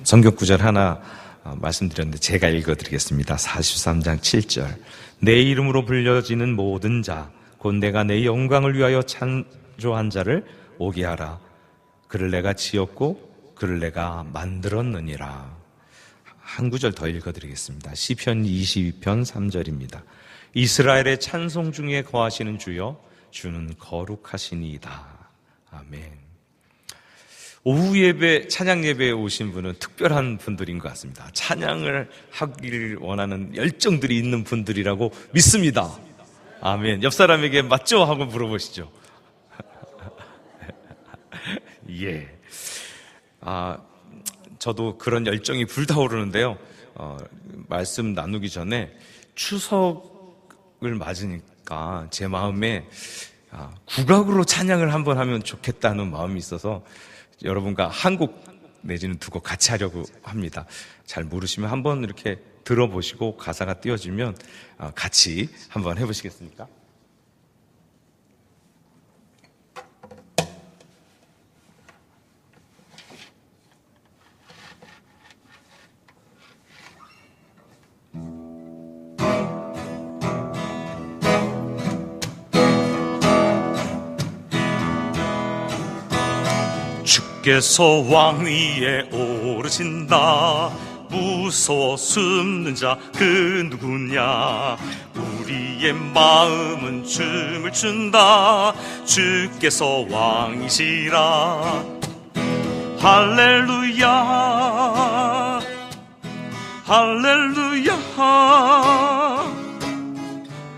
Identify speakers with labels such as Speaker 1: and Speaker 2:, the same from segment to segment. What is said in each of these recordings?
Speaker 1: 성경 구절 하나 말씀드렸는데 제가 읽어드리겠습니다. 43장 7절. 내 이름으로 불려지는 모든 자 곧 내가 내 영광을 위하여 창조한 자를 오게 하라. 그를 내가 지었고 그를 내가 만들었느니라. 한 구절 더 읽어드리겠습니다. 시편 22편 3절입니다. 이스라엘의 찬송 중에 거하시는 주여 주는 거룩하시니이다. 아멘. 오후 예배, 찬양 예배에 오신 분은 특별한 분들인 것 같습니다. 찬양을 하기를 원하는 열정들이 있는 분들이라고 믿습니다. 아멘. 옆 사람에게 맞죠? 하고 물어보시죠. 예. 저도 그런 열정이 불타오르는데요. 말씀 나누기 전에 추석을 맞으니까 제 마음에 국악으로 찬양을 한번 하면 좋겠다는 마음이 있어서 여러분과 한 곡 내지는 두 곡 같이 하려고 합니다. 잘 모르시면 한번 이렇게 들어보시고 가사가 띄워지면 같이 한번 해보시겠습니까? 주께서 왕 위에 오르신다. 무서워 숨는 자 그 누구냐. 우리의 마음은 춤을 춘다. 주께서 왕이시라. 할렐루야 할렐루야.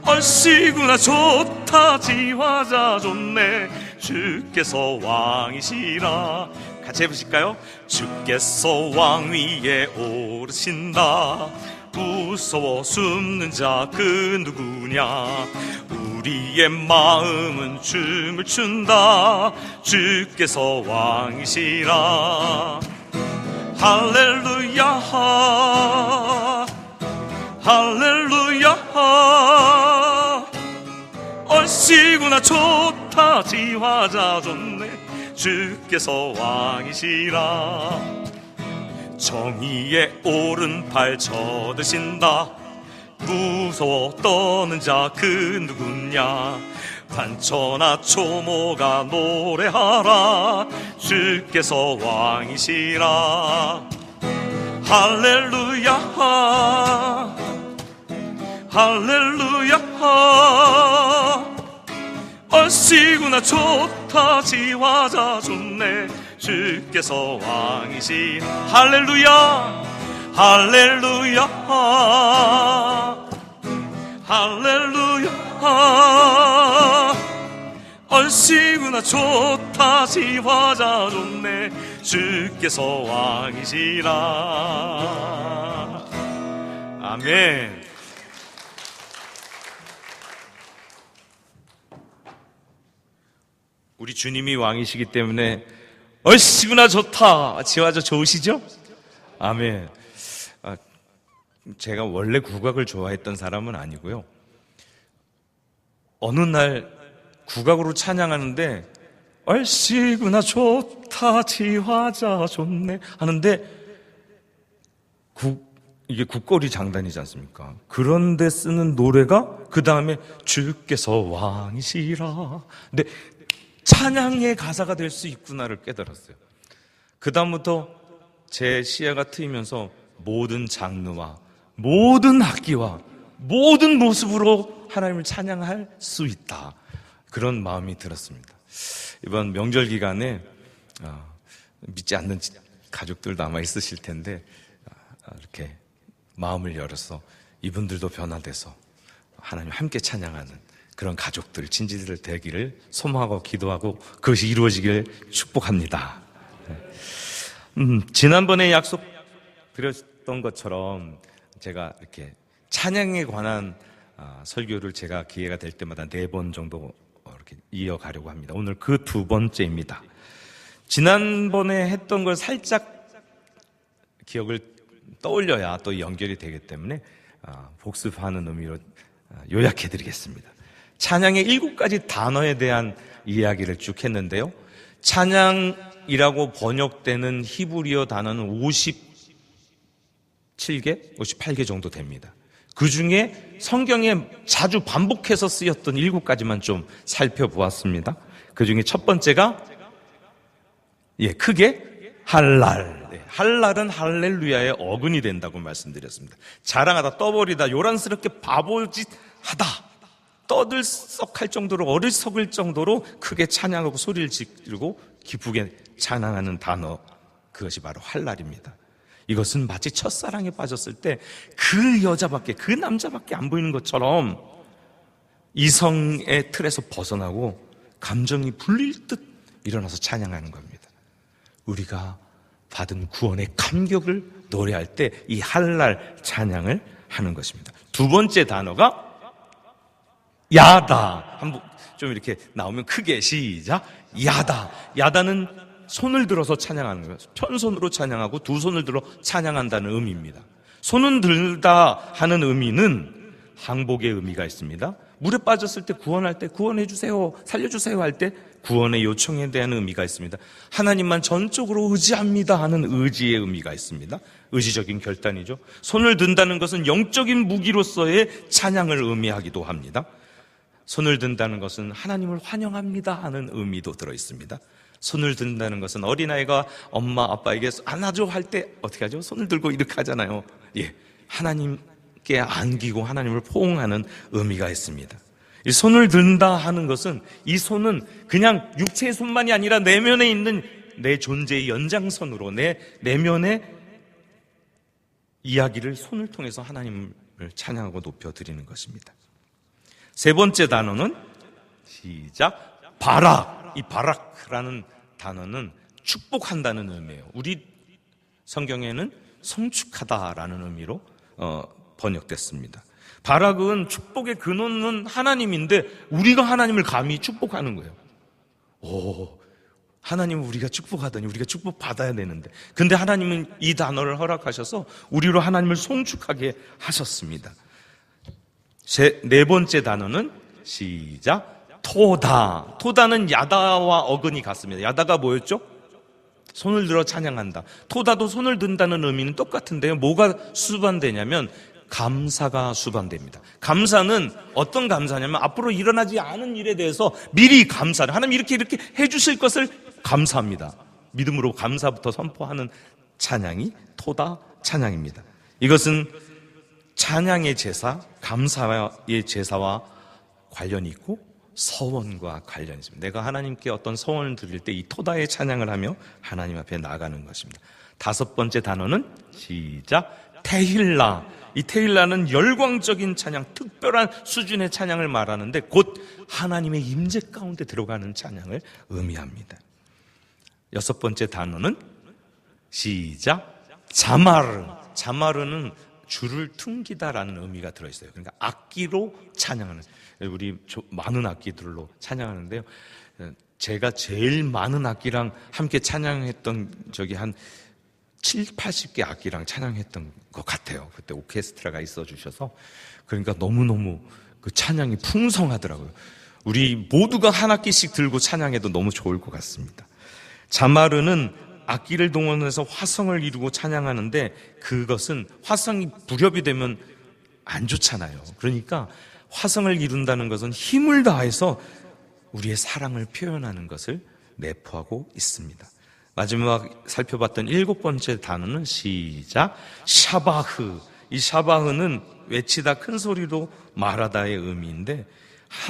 Speaker 1: 얼씨구나 좋다 지화자 좋네. 주께서 왕이시라. 같이 해보실까요? 주께서 왕 위에 오르신다. 무서워 숨는 자 그 누구냐. 우리의 마음은 춤을 춘다. 주께서 왕이시라. 할렐루야 할렐루야. 얼씨구나 좋다 지화자 좋네. 주께서 왕이시라. 정의의 오른팔 쳐드신다. 무서워 떠는 자 그 누구냐. 단처나 초모가 노래하라. 주께서 왕이시라. 할렐루야 할렐루야. 얼씨구나 좋다 지화자 좋네. 주께서 왕이시. 할렐루야 할렐루야 할렐루야. 얼씨구나 좋다 지화자 좋네. 주께서 왕이시라. 아멘. 우리 주님이 왕이시기 때문에 얼씨구나 좋다 지화자 좋으시죠? 아멘. 제가 원래 국악을 좋아했던 사람은 아니고요. 어느 날 국악으로 찬양하는데 얼씨구나 좋다 지화자 좋네 하는데 이게 국거리 장단이지 않습니까? 그런데 쓰는 노래가 그 다음에 주께서 왕이시라. 근데 찬양의 가사가 될 수 있구나를 깨달았어요. 그 다음부터 제 시야가 트이면서 모든 장르와 모든 악기와 모든 모습으로 하나님을 찬양할 수 있다. 그런 마음이 들었습니다. 이번 명절 기간에 믿지 않는 가족들도 아마 있으실 텐데 이렇게 마음을 열어서 이분들도 변화돼서 하나님 함께 찬양하는 그런 가족들, 친지들 되기를 소망하고 기도하고 그것이 이루어지길 축복합니다. 지난번에 약속드렸던 것처럼 제가 이렇게 찬양에 관한 설교를 제가 기회가 될 때마다 4번 정도 이렇게 이어가려고 합니다. 오늘 그 2번째입니다. 지난번에 했던 걸 살짝 기억을 떠올려야 또 연결이 되기 때문에 복습하는 의미로 요약해드리겠습니다. 찬양의 7가지 단어에 대한 이야기를 쭉 했는데요. 찬양이라고 번역되는 히브리어 단어는 57개, 58개 정도 됩니다. 그 중에 성경에 자주 반복해서 쓰였던 7가지만 좀 살펴보았습니다. 그 중에 첫 번째가 크게 할랄. 할랄은 할렐루야의 어근이 된다고 말씀드렸습니다. 자랑하다, 떠버리다, 요란스럽게 바보짓하다, 떠들썩할 정도로, 어리석을 정도로 크게 찬양하고 소리를 지르고 기쁘게 찬양하는 단어, 그것이 바로 할랄입니다. 이것은 마치 첫사랑에 빠졌을 때 그 여자밖에, 그 남자밖에 안 보이는 것처럼 이성의 틀에서 벗어나고 감정이 불릴 듯 일어나서 찬양하는 겁니다. 우리가 받은 구원의 감격을 노래할 때 이 할랄 찬양을 하는 것입니다. 두 번째 단어가 야다. 한번 좀 이렇게 나오면 크게 시작. 야다. 야다는 손을 들어서 찬양하는 거예요. 편손으로 찬양하고 두 손을 들어 찬양한다는 의미입니다. 손은 들다 하는 의미는 항복의 의미가 있습니다. 물에 빠졌을 때 구원할 때 구원해 주세요, 살려주세요 할 때 구원의 요청에 대한 의미가 있습니다. 하나님만 전적으로 의지합니다 하는 의지의 의미가 있습니다. 의지적인 결단이죠. 손을 든다는 것은 영적인 무기로서의 찬양을 의미하기도 합니다. 손을 든다는 것은 하나님을 환영합니다 하는 의미도 들어있습니다. 손을 든다는 것은 어린아이가 엄마 아빠에게 안아줘 할 때 어떻게 하죠? 손을 들고 이렇게 하잖아요. 하나님께 안기고 하나님을 포옹하는 의미가 있습니다. 이 손을 든다 하는 것은, 이 손은 그냥 육체의 손만이 아니라 내면에 있는 내 존재의 연장선으로 내 내면의 이야기를 손을 통해서 하나님을 찬양하고 높여드리는 것입니다. 세 번째 단어는 시작. 바락. 이 바락라는 단어는 축복한다는 의미예요. 우리 성경에는 성축하다라는 의미로 번역됐습니다. 바락은 축복의 근원은 하나님인데 우리가 하나님을 감히 축복하는 거예요. 하나님은 우리가 축복하더니 우리가 축복받아야 되는데, 근데 하나님은 이 단어를 허락하셔서 우리로 하나님을 송축하게 하셨습니다. 네 번째 단어는 시작. 토다. 토다는 야다와 어근이 같습니다. 야다가 뭐였죠? 손을 들어 찬양한다. 토다도 손을 든다는 의미는 똑같은데요. 뭐가 수반되냐면 감사가 수반됩니다. 감사는 어떤 감사냐면 앞으로 일어나지 않은 일에 대해서 미리 감사를, 하나님 이렇게 해주실 것을 감사합니다. 믿음으로 감사부터 선포하는 찬양이 토다 찬양입니다. 이것은 찬양의 제사, 감사의 제사와 관련이 있고 서원과 관련이 있습니다. 내가 하나님께 어떤 서원을 드릴 때 이 토다의 찬양을 하며 하나님 앞에 나가는 것입니다. 다섯 번째 단어는 시작. 테힐라. 이 테힐라는 열광적인 찬양, 특별한 수준의 찬양을 말하는데 곧 하나님의 임재 가운데 들어가는 찬양을 의미합니다. 여섯 번째 단어는 시작. 자마르. 자마르는 줄을 퉁기다라는 의미가 들어있어요. 그러니까 악기로 찬양하는, 우리 많은 악기들로 찬양하는데요. 제가 제일 많은 악기랑 함께 찬양했던 적이 한 70, 80개 악기랑 찬양했던 것 같아요. 그때 오케스트라가 있어 주셔서. 그러니까 너무너무 그 찬양이 풍성하더라고요. 우리 모두가 한 악기씩 들고 찬양해도 너무 좋을 것 같습니다. 자마르는 악기를 동원해서 화성을 이루고 찬양하는데, 그것은 화성이 불협이 되면 안 좋잖아요. 그러니까 화성을 이룬다는 것은 힘을 다해서 우리의 사랑을 표현하는 것을 내포하고 있습니다. 마지막 살펴봤던 7번째 단어는 시작. 샤바흐. 이 샤바흐는 외치다, 큰 소리로 말하다의 의미인데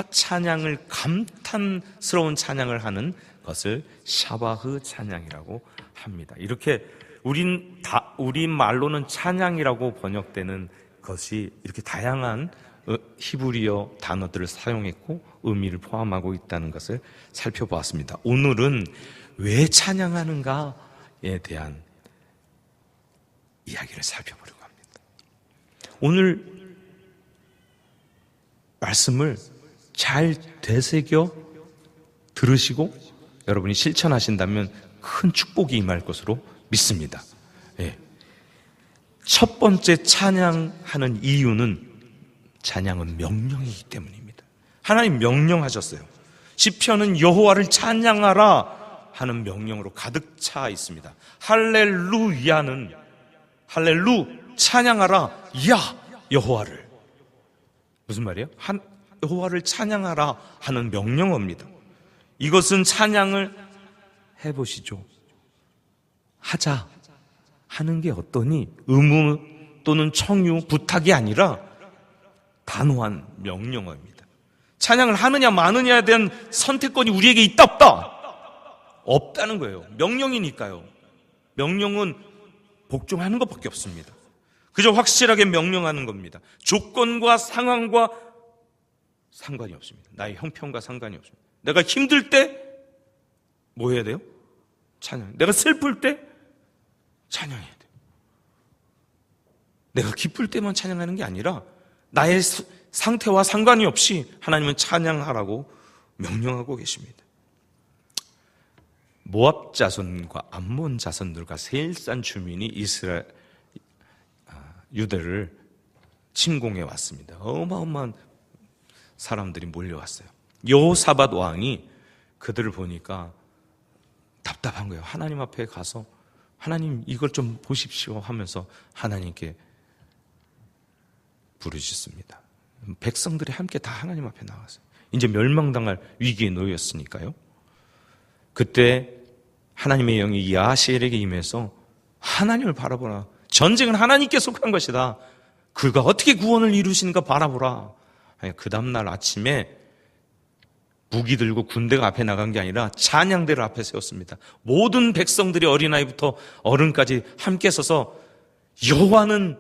Speaker 1: 찬양을, 감탄스러운 찬양을 하는 것을 샤바흐 찬양이라고 합니다. 이렇게 우리 말로는 찬양이라고 번역되는 것이 이렇게 다양한 히브리어 단어들을 사용했고 의미를 포함하고 있다는 것을 살펴보았습니다. 오늘은 왜 찬양하는가에 대한 이야기를 살펴보려고 합니다. 오늘 말씀을 잘 되새겨 들으시고 여러분이 실천하신다면 큰 축복이 임할 것으로 믿습니다. 첫 번째 찬양하는 이유는 찬양은 명령이기 때문입니다. 하나님 명령하셨어요. 시편은 여호와를 찬양하라 하는 명령으로 가득 차 있습니다. 할렐루야는, 할렐루, 찬양하라 야 여호와를. 무슨 말이에요? 여호와를 찬양하라 하는 명령어입니다. 이것은 찬양을 해보시죠. 하자 하는 게 어떠니? 의무 또는 청유, 부탁이 아니라 단호한 명령어입니다. 찬양을 하느냐 마느냐에 대한 선택권이 우리에게 있다 없다? 없다는 거예요. 명령이니까요. 명령은 복종하는 것밖에 없습니다. 그저 확실하게 명령하는 겁니다. 조건과 상황과 상관이 없습니다. 나의 형편과 상관이 없습니다. 내가 힘들 때 뭐 해야 돼요? 찬양. 내가 슬플 때 찬양해야 돼요. 내가 기쁠 때만 찬양하는 게 아니라 나의 상태와 상관이 없이 하나님은 찬양하라고 명령하고 계십니다. 모압 자손과 암몬 자손들과 세일산 주민이 이스라엘 유대를 침공해 왔습니다. 어마어마한 사람들이 몰려왔어요. 여호사밧 왕이 그들을 보니까 답답한 거예요. 하나님 앞에 가서 하나님 이걸 좀 보십시오 하면서 하나님께 부르짖습니다. 백성들이 함께 다 하나님 앞에 나왔어요. 이제 멸망당할 위기에 놓였으니까요. 그때 하나님의 영이 야하시엘에게 임해서 하나님을 바라보라. 전쟁은 하나님께 속한 것이다. 그가 어떻게 구원을 이루시는가 바라보라. 그 다음날 아침에 무기 들고 군대가 앞에 나간 게 아니라 찬양대를 앞에 세웠습니다. 모든 백성들이 어린아이부터 어른까지 함께 서서 여호와는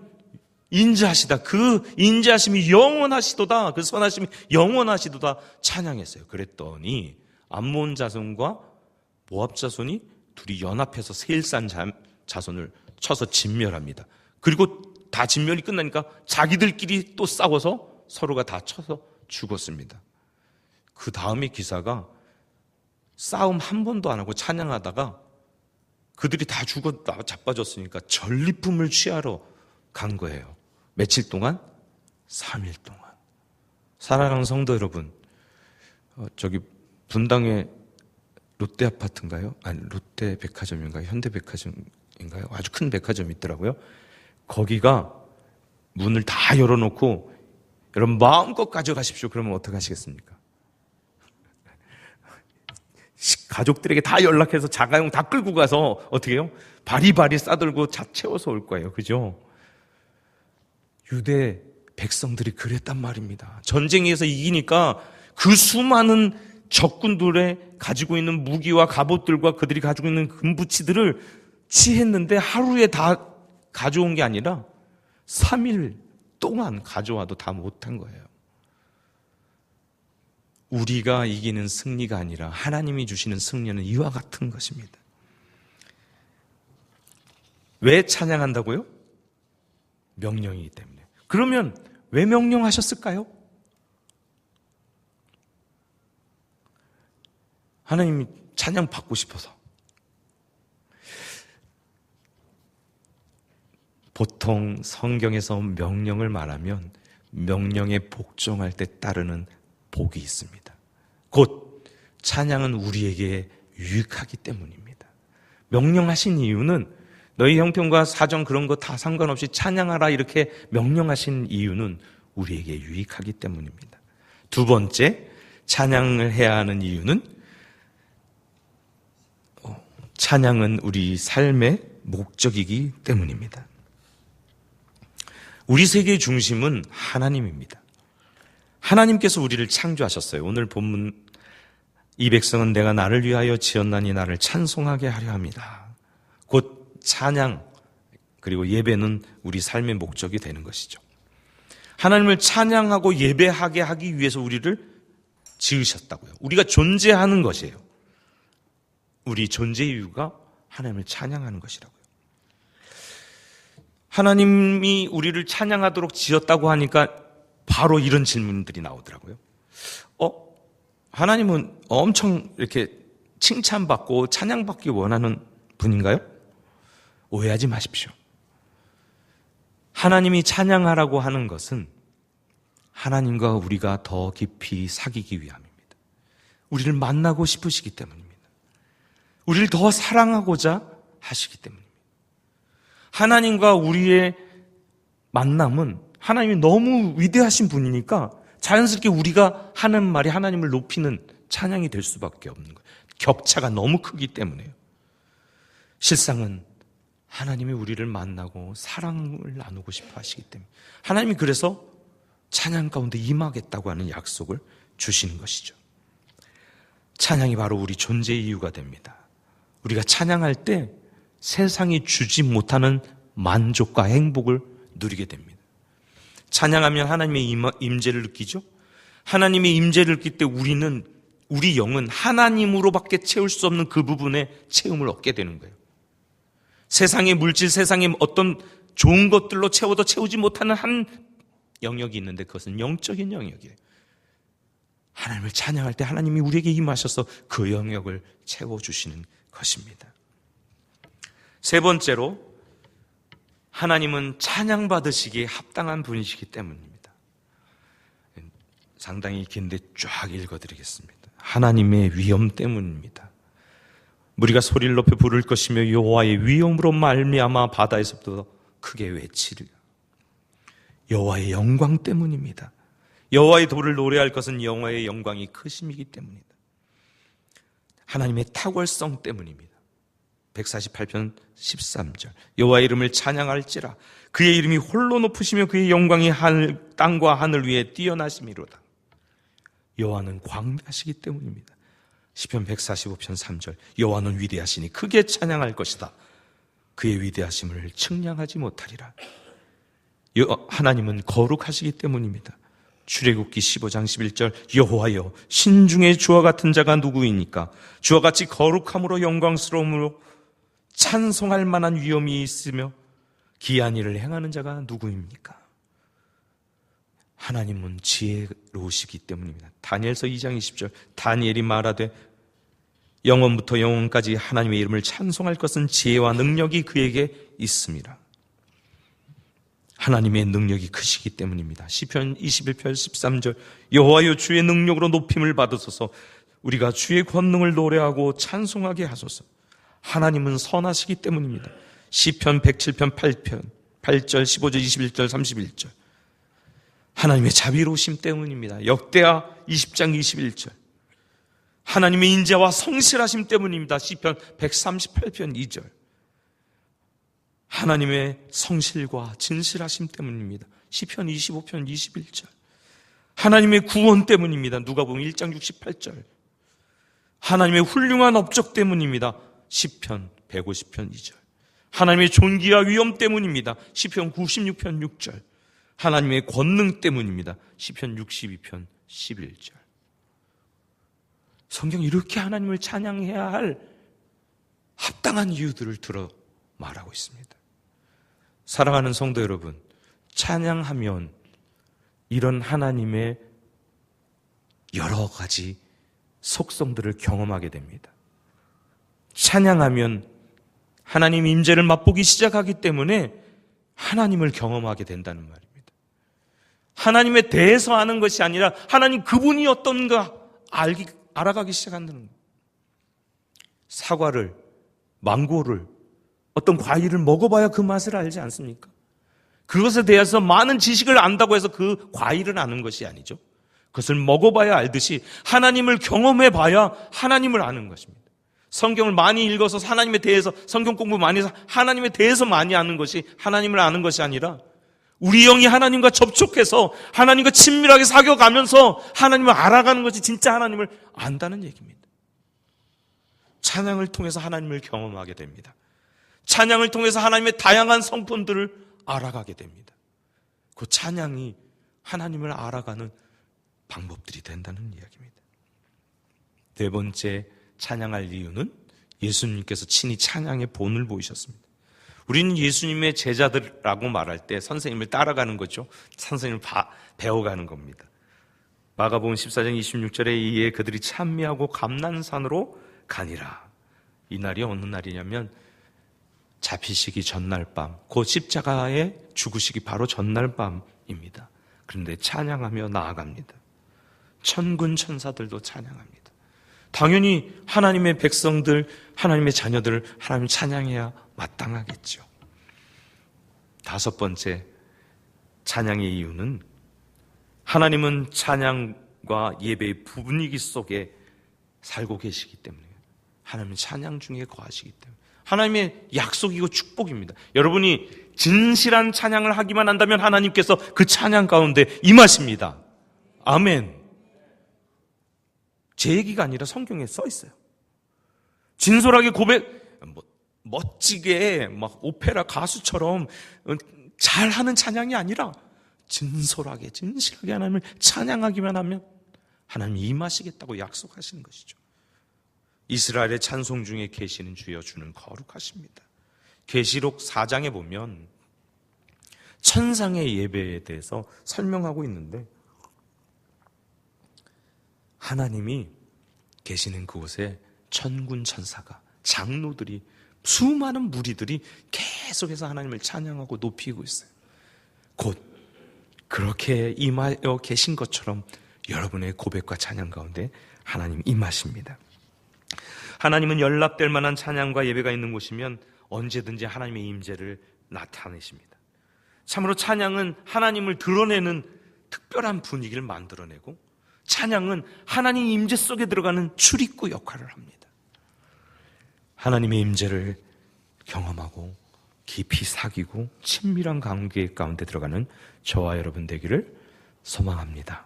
Speaker 1: 인자하시다. 그 인자하심이 영원하시도다. 그 선하심이 영원하시도다. 찬양했어요. 그랬더니 암몬 자손과 모압 자손이 둘이 연합해서 세일산 자손을 쳐서 진멸합니다. 그리고 다 진멸이 끝나니까 자기들끼리 또 싸워서 서로가 다 쳐서 죽었습니다. 그 다음의 기사가 싸움 한 번도 안 하고 찬양하다가 그들이 다 죽었다 자빠졌으니까 전리품을 취하러 간 거예요. 며칠 동안? 3일 동안. 사랑하는 성도 여러분, 저기 분당에 롯데 아파트인가요? 아니, 롯데 백화점인가요? 현대 백화점인가요? 아주 큰 백화점이 있더라고요. 거기가 문을 다 열어놓고 여러분 마음껏 가져가십시오. 그러면 어떻게 하시겠습니까? 가족들에게 다 연락해서 자가용 다 끌고 가서 어떻게 해요? 바리바리 싸들고 자 채워서 올 거예요. 그죠? 유대 백성들이 그랬단 말입니다. 전쟁에서 이기니까 그 수많은 적군들의 가지고 있는 무기와 갑옷들과 그들이 가지고 있는 금부치들을 취했는데 하루에 다 가져온 게 아니라 3일 동안 가져와도 다 못한 거예요. 우리가 이기는 승리가 아니라 하나님이 주시는 승리는 이와 같은 것입니다. 왜 찬양한다고요? 명령이기 때문에. 그러면 왜 명령하셨을까요? 하나님이 찬양 받고 싶어서. 보통 성경에서 명령을 말하면 명령에 복종할 때 따르는 복이 있습니다. 곧 찬양은 우리에게 유익하기 때문입니다. 명령하신 이유는 너희 형편과 사정 그런 거 다 상관없이 찬양하라 이렇게 명령하신 이유는 우리에게 유익하기 때문입니다. 두 번째, 찬양을 해야 하는 이유는 찬양은 우리 삶의 목적이기 때문입니다. 우리 세계의 중심은 하나님입니다. 하나님께서 우리를 창조하셨어요. 오늘 본문 이 백성은 내가 나를 위하여 지었나니 나를 찬송하게 하려 합니다. 곧 찬양 그리고 예배는 우리 삶의 목적이 되는 것이죠. 하나님을 찬양하고 예배하게 하기 위해서 우리를 지으셨다고요. 우리가 존재하는 것이에요. 우리 존재 이유가 하나님을 찬양하는 것이라고요. 하나님이 우리를 찬양하도록 지었다고 하니까 바로 이런 질문들이 나오더라고요. 하나님은 엄청 이렇게 칭찬받고 찬양받기 원하는 분인가요? 오해하지 마십시오. 하나님이 찬양하라고 하는 것은 하나님과 우리가 더 깊이 사귀기 위함입니다. 우리를 만나고 싶으시기 때문입니다. 우리를 더 사랑하고자 하시기 때문입니다. 하나님과 우리의 만남은 하나님이 너무 위대하신 분이니까 자연스럽게 우리가 하는 말이 하나님을 높이는 찬양이 될 수밖에 없는 거예요. 격차가 너무 크기 때문에요. 실상은 하나님이 우리를 만나고 사랑을 나누고 싶어 하시기 때문에 하나님이 그래서 찬양 가운데 임하겠다고 하는 약속을 주시는 것이죠. 찬양이 바로 우리 존재의 이유가 됩니다. 우리가 찬양할 때 세상이 주지 못하는 만족과 행복을 누리게 됩니다. 찬양하면 하나님의 임재를 느끼죠. 하나님의 임재를 느낄 때 우리 영은 하나님으로밖에 채울 수 없는 그 부분에 채움을 얻게 되는 거예요. 세상의 물질, 세상의 어떤 좋은 것들로 채워도 채우지 못하는 한 영역이 있는데 그것은 영적인 영역이에요. 하나님을 찬양할 때 하나님이 우리에게 임하셔서 그 영역을 채워주시는 것입니다. 세 번째로 하나님은 찬양받으시기에 합당한 분이시기 때문입니다. 상당히 긴데 쫙 읽어드리겠습니다. 하나님의 위엄 때문입니다. 우리가 소리를 높여 부를 것이며 여호와의 위엄으로 말미암아 바다에서부터 크게 외치리라. 여호와의 영광 때문입니다. 여호와의 도를 노래할 것은 여호와의 영광이 크심이기 때문이다. 하나님의 탁월성 때문입니다. 148편 13절 여호와의 이름을 찬양할지라 그의 이름이 홀로 높으시며 그의 영광이 땅과 하늘 위에 뛰어나심이로다. 여호와는 광대하시기 때문입니다. 시편 145편 3절 여호와는 위대하시니 크게 찬양할 것이다. 그의 위대하심을 측량하지 못하리라. 하나님은 거룩하시기 때문입니다. 출애굽기 15장 11절 여호와여 신중에 주와 같은 자가 누구이니까 주와 같이 거룩함으로 영광스러움으로 찬송할 만한 위엄이 있으며 기이한 일을 행하는 자가 누구입니까? 하나님은 지혜로우시기 때문입니다. 다니엘서 2장 20절 다니엘이 말하되 영원부터 영원까지 하나님의 이름을 찬송할 것은 지혜와 능력이 그에게 있습니다. 하나님의 능력이 크시기 때문입니다. 시편 21편 13절 여호와여 주의 능력으로 높임을 받으소서 우리가 주의 권능을 노래하고 찬송하게 하소서. 하나님은 선하시기 때문입니다. 시편 107편 8절 15절 21절 31절 하나님의 자비로우심 때문입니다. 역대하 20장 21절 하나님의 인자와 성실하심 때문입니다. 시편 138편 2절 하나님의 성실과 진실하심 때문입니다. 시편 25편 21절 하나님의 구원 때문입니다. 누가복음 1장 68절 하나님의 훌륭한 업적 때문입니다. 시편 150편 2절 하나님의 존귀와 위엄 때문입니다. 시편 96편 6절 하나님의 권능 때문입니다. 시편 62편 11절 성경 이렇게 하나님을 찬양해야 할 합당한 이유들을 들어 말하고 있습니다. 사랑하는 성도 여러분, 찬양하면 이런 하나님의 여러 가지 속성들을 경험하게 됩니다. 찬양하면 하나님 임재를 맛보기 시작하기 때문에 하나님을 경험하게 된다는 말입니다. 하나님에 대해서 아는 것이 아니라 하나님 그분이 어떤가 알아가기 시작한다는 거예요. 사과를, 망고를, 어떤 과일을 먹어봐야 그 맛을 알지 않습니까? 그것에 대해서 많은 지식을 안다고 해서 그 과일을 아는 것이 아니죠. 그것을 먹어봐야 알듯이 하나님을 경험해봐야 하나님을 아는 것입니다. 성경을 많이 읽어서 하나님에 대해서 성경 공부 많이 해서 하나님에 대해서 많이 아는 것이 하나님을 아는 것이 아니라 우리 영이 하나님과 접촉해서 하나님과 친밀하게 사귀어가면서 하나님을 알아가는 것이 진짜 하나님을 안다는 얘기입니다. 찬양을 통해서 하나님을 경험하게 됩니다. 찬양을 통해서 하나님의 다양한 성품들을 알아가게 됩니다. 그 찬양이 하나님을 알아가는 방법들이 된다는 이야기입니다. 네 번째 찬양할 이유는 예수님께서 친히 찬양의 본을 보이셨습니다. 우리는 예수님의 제자들이라고 말할 때 선생님을 따라가는 거죠. 선생님을 배워가는 겁니다. 마가복음 14장 26절에 이에 그들이 찬미하고 감난산으로 가니라. 이 날이 어느 날이냐면 잡히시기 전날 밤, 곧 십자가에 죽으시기 바로 전날 밤입니다. 그런데 찬양하며 나아갑니다. 천군 천사들도 찬양합니다. 당연히 하나님의 백성들, 하나님의 자녀들, 하나님 찬양해야 마땅하겠죠. 다섯 번째, 찬양의 이유는 하나님은 찬양과 예배의 분위기 속에 살고 계시기 때문에, 하나님은 찬양 중에 거하시기 때문에, 하나님의 약속이고 축복입니다. 여러분이 진실한 찬양을 하기만 한다면 하나님께서 그 찬양 가운데 임하십니다. 아멘. 제 얘기가 아니라 성경에 써 있어요. 진솔하게 멋지게 막 오페라 가수처럼 잘하는 찬양이 아니라 진솔하게 진실하게 하나님을 찬양하기만 하면 하나님이 임하시겠다고 약속하시는 것이죠. 이스라엘의 찬송 중에 계시는 주여 주는 거룩하십니다. 계시록 4장에 보면 천상의 예배에 대해서 설명하고 있는데, 하나님이 계시는 그곳에 천군 천사가, 장로들이, 수많은 무리들이 계속해서 하나님을 찬양하고 높이고 있어요. 곧 그렇게 임하여 계신 것처럼 여러분의 고백과 찬양 가운데 하나님 임하십니다. 하나님은 연락될 만한 찬양과 예배가 있는 곳이면 언제든지 하나님의 임재를 나타내십니다. 참으로 찬양은 하나님을 드러내는 특별한 분위기를 만들어내고, 찬양은 하나님 임재 속에 들어가는 출입구 역할을 합니다. 하나님의 임재를 경험하고 깊이 사귀고 친밀한 관계 가운데 들어가는 저와 여러분 되기를 소망합니다.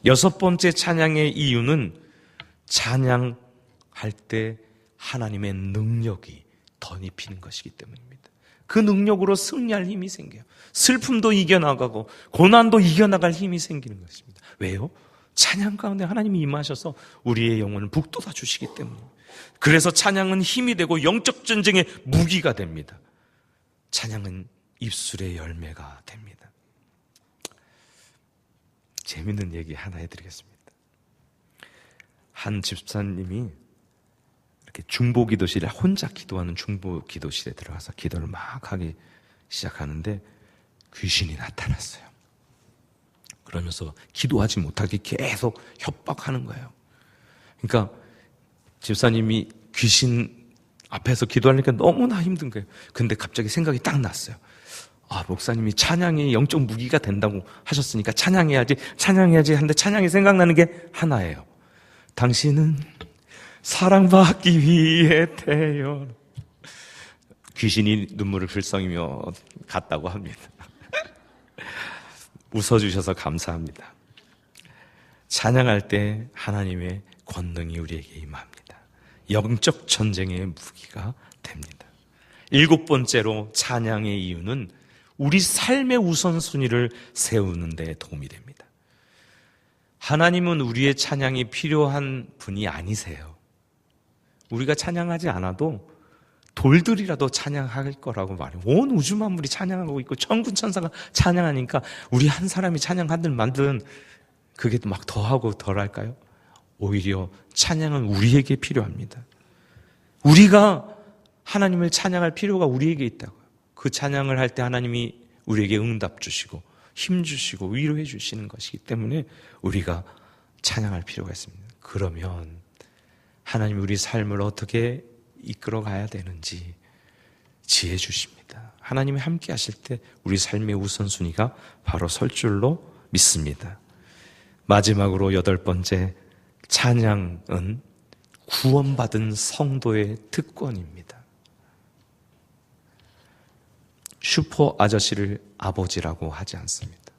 Speaker 1: 6번째 찬양의 이유는 찬양할 때 하나님의 능력이 덧입히는 것이기 때문입니다. 그 능력으로 승리할 힘이 생겨요. 슬픔도 이겨나가고 고난도 이겨나갈 힘이 생기는 것입니다. 왜요? 찬양 가운데 하나님이 임하셔서 우리의 영혼을 북돋아 주시기 때문입니다. 그래서 찬양은 힘이 되고 영적 전쟁의 무기가 됩니다. 찬양은 입술의 열매가 됩니다. 재밌는 얘기 하나 해드리겠습니다. 한 집사님이 이렇게 중보기도실에, 혼자 기도하는 중보기도실에 들어가서 기도를 막 하기 시작하는데 귀신이 나타났어요. 그러면서 기도하지 못하게 계속 협박하는 거예요. 그러니까 집사님이 귀신 앞에서 기도하니까 너무나 힘든 거예요. 근데 갑자기 생각이 딱 났어요. 목사님이 찬양이 영적 무기가 된다고 하셨으니까 찬양해야지 하는데 찬양이 생각나는 게 하나예요. 당신은 사랑받기 위해 태어나. 귀신이 눈물을 글썽이며 갔다고 합니다. 웃어주셔서 감사합니다. 찬양할 때 하나님의 권능이 우리에게 임합니다. 영적 전쟁의 무기가 됩니다. 7번째로 찬양의 이유는 우리 삶의 우선순위를 세우는 데 도움이 됩니다. 하나님은 우리의 찬양이 필요한 분이 아니세요. 우리가 찬양하지 않아도 돌들이라도 찬양할 거라고 말해요. 온 우주 만물이 찬양하고 있고 천군 천사가 찬양하니까 우리 한 사람이 찬양하든 만든 그게 막 더하고 덜할까요? 오히려 찬양은 우리에게 필요합니다. 우리가 하나님을 찬양할 필요가 우리에게 있다고요. 그 찬양을 할 때 하나님이 우리에게 응답 주시고 힘 주시고 위로해 주시는 것이기 때문에 우리가 찬양할 필요가 있습니다. 그러면 하나님이 우리 삶을 어떻게 이끌어 가야 되는지 지혜 주십니다. 하나님이 함께 하실 때 우리 삶의 우선순위가 바로 설 줄로 믿습니다. 마지막으로 8번째, 찬양은 구원받은 성도의 특권입니다. 슈퍼 아저씨를 아버지라고 하지 않습니다.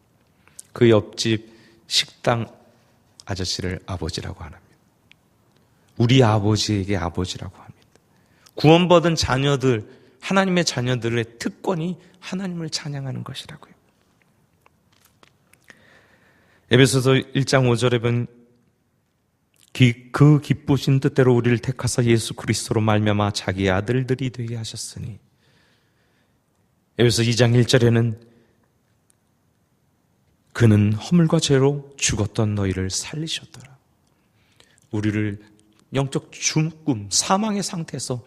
Speaker 1: 그 옆집 식당 아저씨를 아버지라고 안 합니다. 우리 아버지에게 아버지라고 합니다. 구원받은 자녀들, 하나님의 자녀들의 특권이 하나님을 찬양하는 것이라고요. 에베소서 1장 5절에 보면 그 기쁘신 뜻대로 우리를 택하사 예수 그리스도로 말미암아 자기의 아들들이 되게 하셨으니, 에베소 2장 1절에는 그는 허물과 죄로 죽었던 너희를 살리셨더라. 우리를 영적 죽음, 사망의 상태에서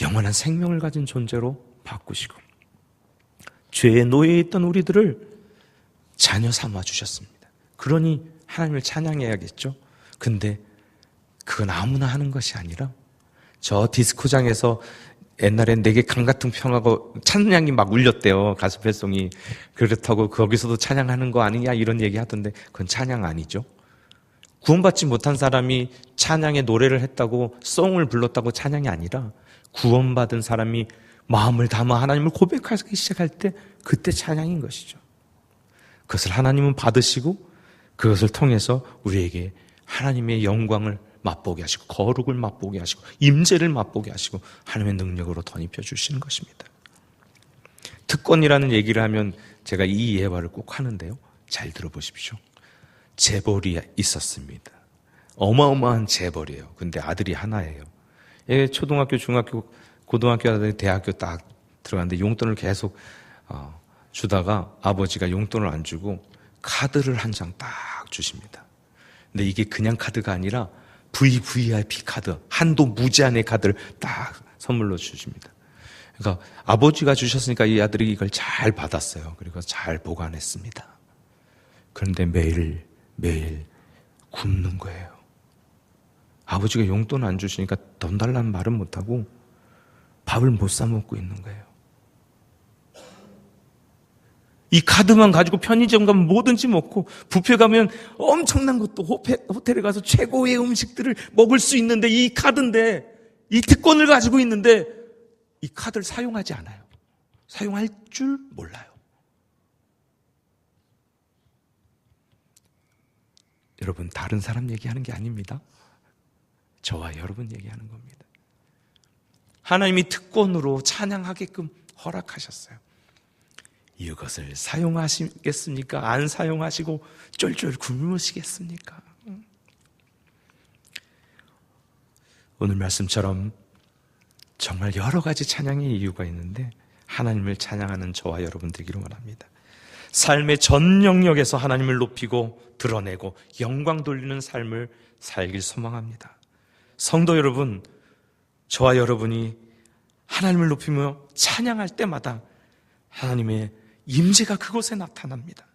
Speaker 1: 영원한 생명을 가진 존재로 바꾸시고 죄의 노예에 있던 우리들을 자녀 삼아 주셨습니다. 그러니 하나님을 찬양해야겠죠. 근데 그건 아무나 하는 것이 아니라 저 디스코장에서 옛날엔 내게 강같은 평하고 찬양이 막 울렸대요. 가수 뱃송이. 그렇다고 거기서도 찬양하는 거 아니냐 이런 얘기 하던데 그건 찬양 아니죠. 구원받지 못한 사람이 찬양의 노래를 했다고 송을 불렀다고 찬양이 아니라 구원받은 사람이 마음을 담아 하나님을 고백하기 시작할 때 그때 찬양인 것이죠. 그것을 하나님은 받으시고 그것을 통해서 우리에게 하나님의 영광을 맛보게 하시고 거룩을 맛보게 하시고 임재를 맛보게 하시고 하나님의 능력으로 덧입혀 주시는 것입니다. 특권이라는 얘기를 하면 제가 이 예화를 꼭 하는데요. 잘 들어보십시오. 재벌이 있었습니다. 어마어마한 재벌이에요. 근데 아들이 하나예요. 초등학교, 중학교, 고등학교, 대학교 딱 들어갔는데 용돈을 계속 주다가 아버지가 용돈을 안 주고 카드를 한 장 딱 주십니다. 근데 이게 그냥 카드가 아니라 VVIP 카드, 한도 무제한의 카드를 딱 선물로 주십니다. 그러니까 아버지가 주셨으니까 이 아들이 이걸 잘 받았어요. 그리고 잘 보관했습니다. 그런데 매일 굶는 거예요. 아버지가 용돈 안 주시니까 돈 달라는 말은 못하고 밥을 못 사 먹고 있는 거예요. 이 카드만 가지고 편의점 가면 뭐든지 먹고 뷔페 가면 엄청난 것도 호텔에 가서 최고의 음식들을 먹을 수 있는데 이 카드인데 이 특권을 가지고 있는데 이 카드를 사용하지 않아요. 사용할 줄 몰라요. 여러분 다른 사람 얘기하는 게 아닙니다. 저와 여러분 얘기하는 겁니다. 하나님이 특권으로 찬양하게끔 허락하셨어요. 이것을 사용하시겠습니까? 안 사용하시고 쫄쫄 굶으시겠습니까? 오늘 말씀처럼 정말 여러 가지 찬양의 이유가 있는데 하나님을 찬양하는 저와 여러분 되기를 원합니다. 삶의 전 영역에서 하나님을 높이고 드러내고 영광 돌리는 삶을 살길 소망합니다. 성도 여러분, 저와 여러분이 하나님을 높이며 찬양할 때마다 하나님의 임재가 그곳에 나타납니다.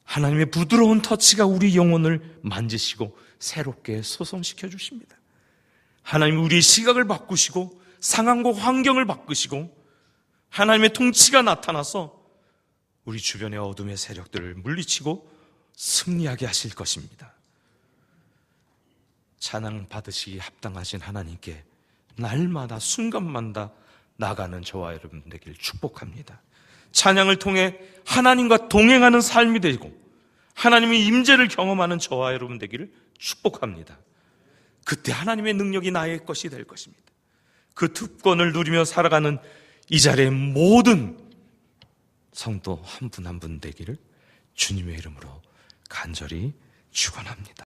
Speaker 1: 하나님의 부드러운 터치가 우리 영혼을 만지시고 새롭게 소성시켜 주십니다. 하나님이 우리의 시각을 바꾸시고 상황과 환경을 바꾸시고 하나님의 통치가 나타나서 우리 주변의 어둠의 세력들을 물리치고 승리하게 하실 것입니다. 찬양 받으시기 합당하신 하나님께 날마다 순간마다 나가는 저와 여러분 되길 축복합니다. 찬양을 통해 하나님과 동행하는 삶이 되고 하나님의 임재를 경험하는 저와 여러분 되기를 축복합니다. 그때 하나님의 능력이 나의 것이 될 것입니다. 그 특권을 누리며 살아가는 이 자리의 모든 성도 한 분 한 분 되기를 주님의 이름으로 간절히 축원합니다.